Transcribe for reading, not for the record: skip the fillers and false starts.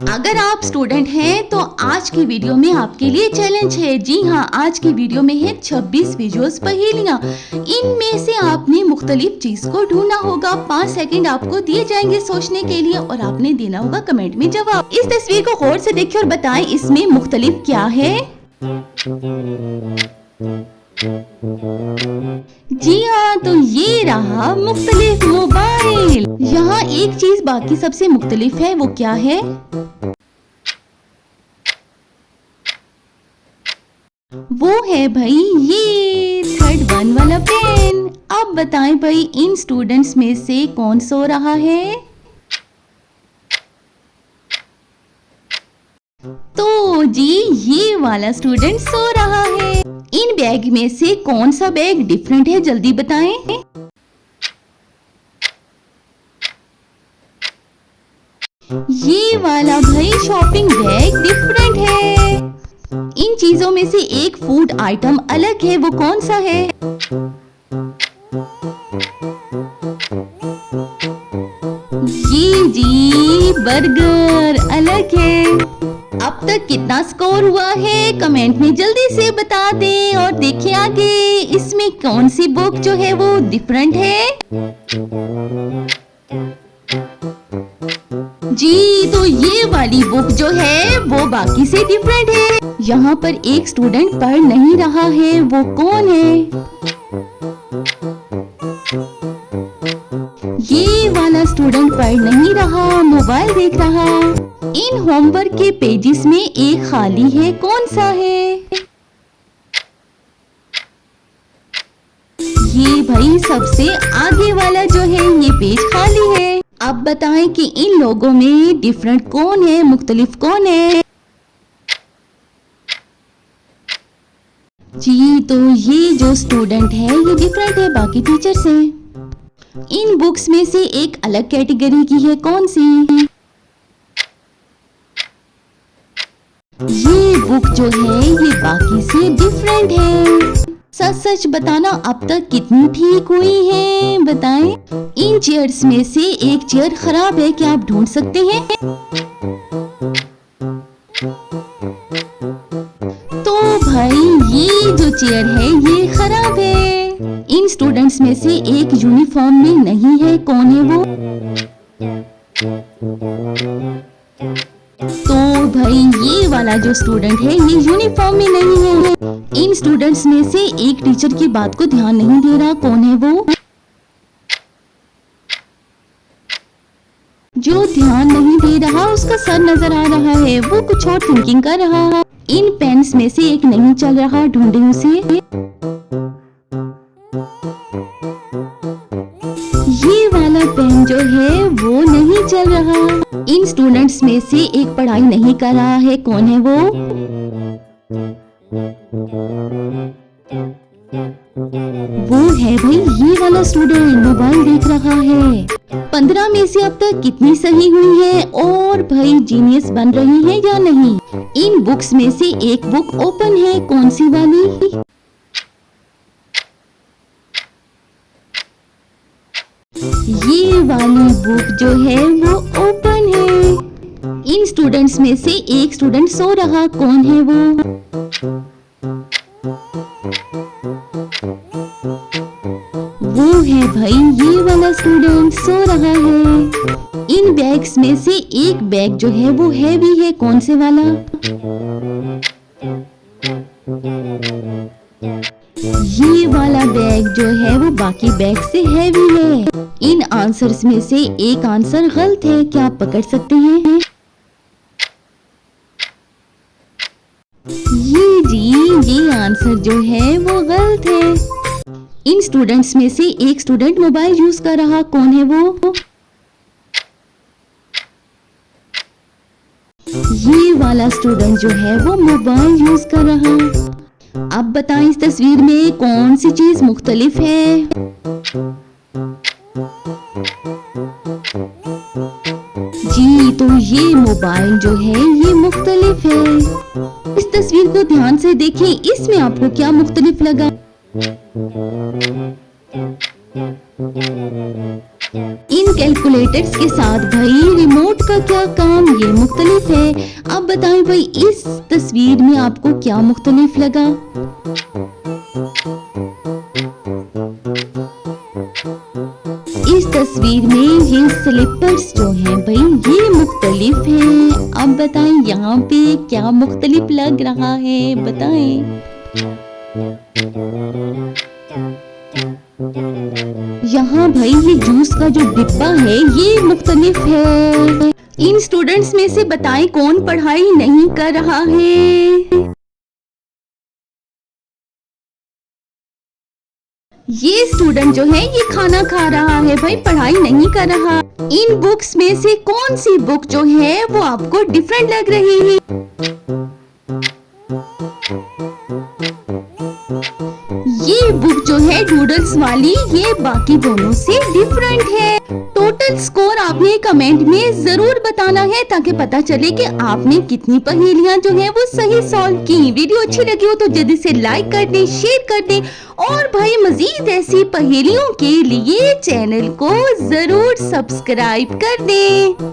अगर आप स्टूडेंट हैं तो आज की वीडियो में आपके लिए चैलेंज है। जी हाँ, आज की वीडियो में है 26 विजुअल्स पहेलियाँ। इनमें से आपने मुख्तलिफ चीज को ढूंढना होगा। 5 सेकंड आपको दिए जाएंगे सोचने के लिए और आपने देना होगा कमेंट में जवाब। इस तस्वीर को गौर से देखिए और बताएं इसमें मुख्तलिफ क्या है। जी हाँ, तो ये रहा मुख्तलिफ मोबाइल। यहाँ एक चीज बाकी सबसे मुख्तलिफ है, वो क्या है? वो है भाई ये थर्ड वन वाला पेन। अब बताएं भाई इन स्टूडेंट्स में से कौन सो रहा है? तो जी ये वाला स्टूडेंट सो रहा है। इन बैग में से कौन सा बैग डिफरेंट है, जल्दी बताएं। ये वाला भाई शॉपिंग बैग डिफरेंट है। इन चीजों में से एक फूड आइटम अलग है, वो कौन सा है? ये जी बर्गर अलग है। अब तक कितना स्कोर हुआ है कमेंट में जल्दी से बता दें। और देखिए आगे इसमें कौन सी बुक जो है वो डिफरेंट है। जी तो ये वाली बुक जो है वो बाकी से डिफरेंट है। यहाँ पर एक स्टूडेंट पढ़ नहीं रहा है, वो कौन है? ये वाला स्टूडेंट पढ़ नहीं रहा, मोबाइल देख रहा। इन होमवर्क के पेजेस में एक खाली है, कौन सा है? ये भाई सबसे आगे वाला जो है ये पेज खाली है। अब बताएं कि इन लोगों में डिफरेंट कौन है, मुख्तलिफ कौन है? जी तो ये जो स्टूडेंट है ये डिफरेंट है बाकी टीचर से। इन बुक्स में से एक अलग कैटेगरी की है, कौन सी? ये बुक जो है ये बाकी से डिफरेंट है। सच सच बताना अब तक कितनी ठीक हुई है, बताएं। इन चेयर्स में से एक चेयर खराब है, क्या आप ढूंढ सकते हैं? तो भाई ये जो चेयर है ये खराब है। इन स्टूडेंट्स में से एक यूनिफॉर्म में नहीं है, कौन है वो? तो भाई ये वाला जो स्टूडेंट है ये यूनिफॉर्म में नहीं है। इन स्टूडेंट्स में से एक टीचर की बात को ध्यान नहीं दे रहा, कौन है वो? जो ध्यान नहीं दे रहा उसका सर नजर आ रहा है, वो कुछ और थिंकिंग कर रहा है। इन पेन्स में से एक नहीं चल रहा, ढूंढें उसे। ये वाला पेन जो है वो नहीं चल रहा। इन स्टूडेंट्स में से एक पढ़ाई नहीं कर रहा है, कौन है वो? वो है भाई ये वाला स्टूडेंट, मोबाइल देख रहा है। 15 में से अब तक कितनी सही हुई है और भाई जीनियस बन रही है या नहीं? इन बुक्स में से एक बुक ओपन है, कौन सी वाली? ये वाली बुक जो है वो ओपन है। इन स्टूडेंट्स में से एक स्टूडेंट सो रहा, कौन है वो? वो है भाई ये वाला स्टूडेंट सो रहा है। इन बैग्स में से एक बैग जो है वो हैवी है, कौन से वाला? ये वाला बैग जो है वो बाकी बैग से हैवी है। इन आंसर्स में से एक आंसर गलत है, क्या आप पकड़ सकते हैं? ये आंसर जो है वो गलत है। इन स्टूडेंट्स में से एक स्टूडेंट मोबाइल यूज कर रहा, कौन है वो? ये वाला स्टूडेंट जो है वो मोबाइल यूज कर रहा। अब बताएं इस तस्वीर में कौन सी चीज मुख्तलिफ है? जी तो ये मोबाइल जो है ये मुख्तलिफ है। इस तस्वीर को ध्यान से देखें, इसमें आपको क्या मुख्तलिफ लगा? इन कैलकुलेटर्स के साथ भाई रिमोट का क्या काम, ये मुख्तलिफ है। अब बताएं भाई इस तस्वीर में आपको क्या मुख्तलिफ लगा। इस तस्वीर में ये स्लीपर्स जो हैं भाई ये मुख्तलिफ हैं। अब बताएं यहाँ पे क्या मुख्तलिफ लग रहा है, बताएं। यहाँ भाई ये जूस का जो डिब्बा है ये मुख्तलिफ है। इन स्टूडेंट्स में से बताएं कौन पढ़ाई नहीं कर रहा है। ये स्टूडेंट जो है ये खाना खा रहा है भाई, पढ़ाई नहीं कर रहा। इन बुक्स में से कौन सी बुक जो है वो आपको डिफरेंट लग रही है। ये बुक जो है डूडल्स वाली ये बाकी दोनों से डिफरेंट है। टोटल स्कोर आपने कमेंट में जरूर बताना है ताकि पता चले कि आपने कितनी पहेलियां जो है वो सही सॉल्व की। वीडियो अच्छी लगी हो तो जल्दी से लाइक कर दें, शेयर कर दें और भाई मजीद ऐसी पहेलियों के लिए चैनल को जरूर सब्सक्राइब कर दें।